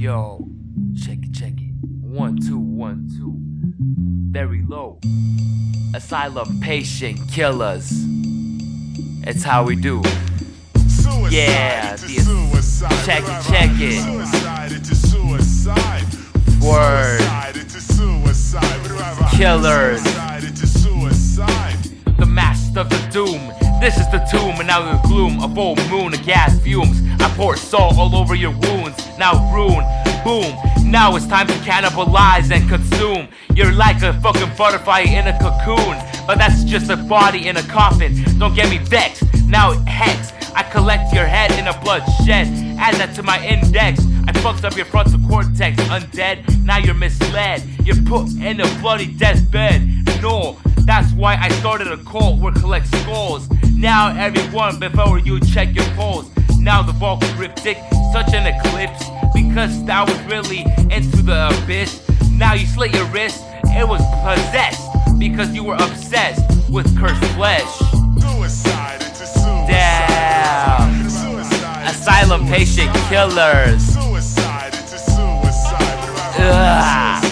Yo, check it. 1, 2, 1, 2. Very low. Asylum patient killers. It's how we do. Yeah, check it. Word. Killers. The master of the doom. This is the tomb, and now the gloom, a full moon of gas fumes. I pour salt all over your wounds, now ruin, boom. Now it's time to cannibalize and consume. You're like a fucking butterfly in a cocoon, but that's just a body in a coffin. Don't get me vexed, now hex. I collect your head in a bloodshed, add that to my index. I fucked up your frontal cortex, undead, now you're misled. You're put in a bloody deathbed, no. That's why I started a cult where collect skulls. Now everyone, before you check your polls. Now the vault cryptic, such an eclipse, because that was really into the abyss. Now you slit your wrist, it was possessed, because you were obsessed with cursed flesh. Damn. Asylum patient killers. Ugh.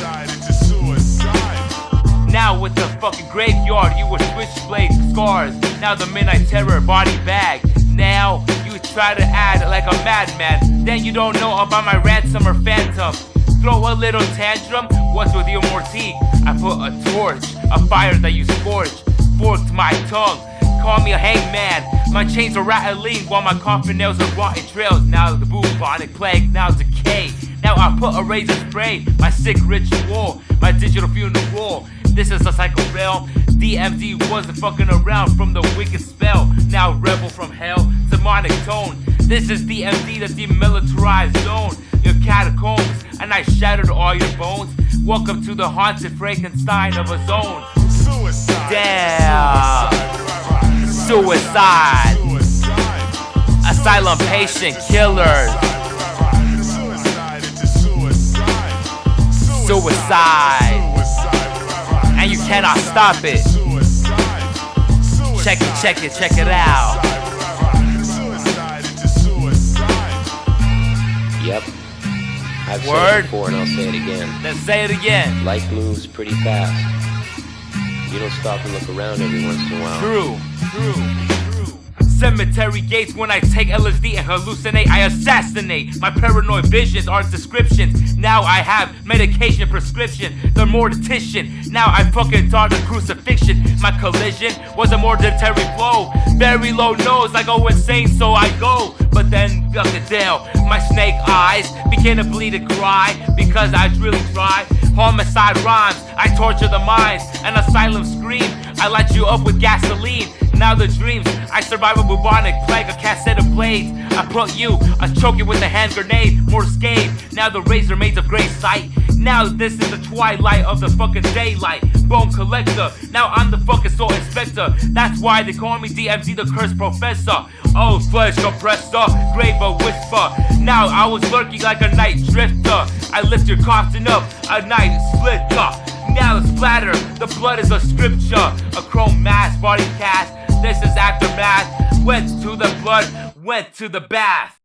Now with the fucking graveyard, you were switchblade scars. Now the midnight terror body bag. Now you try to add like a madman. Then you don't know about my ransom or phantom. Throw a little tantrum, what's with you, Morty? I put a torch, a fire that you scorch. Forked my tongue, call me a hangman. My chains are rattling while my coffin nails are rotten trails. Now the bubonic plague, now decay. Now I put a razor spray, my sick ritual, my digital funeral. This is a cycle realm. DMZ wasn't fucking around from the wicked spell. Now rebel from hell, demonic tone. This is DMZ, the demilitarized zone. Your catacombs, and I shattered all your bones. Welcome to the haunted Frankenstein of a zone. Damn. Suicide. Asylum patient killers. Suicide. And you cannot stop it. Check it out. Yep. I've Word. said it before and I'll say it again. Then say it again. Life moves pretty fast. You don't stop and look around every once in a while. True. Cemetery gates when I take LSD and hallucinate, I assassinate. My paranoid visions are descriptions. Now I have medication prescription, the mortician. Now I fucking taught the crucifixion. My collision was a mortary blow. Very low nose, I go insane, so I go. But then, down, my snake eyes begin to bleed and cry because I really try. Homicide rhymes, I torture the minds. An asylum scream, I light you up with gasoline. Now the dreams, I survive a bubonic plague, a cassette of blades. I put you, I choke you with a hand grenade, more scathe. Now the razor made of great sight. Now this is the twilight of the fucking daylight. Bone collector, now I'm the fucking soul inspector. That's why they call me DMZ, the cursed professor. Oh, flesh compressor, grave a whisper. Now I was lurking like a night drifter. I lift your coffin up, a night splitter. Now it's splatter, the blood is a scripture. A chrome mask, body cast, this is aftermath. Went to the blood, went to the bath.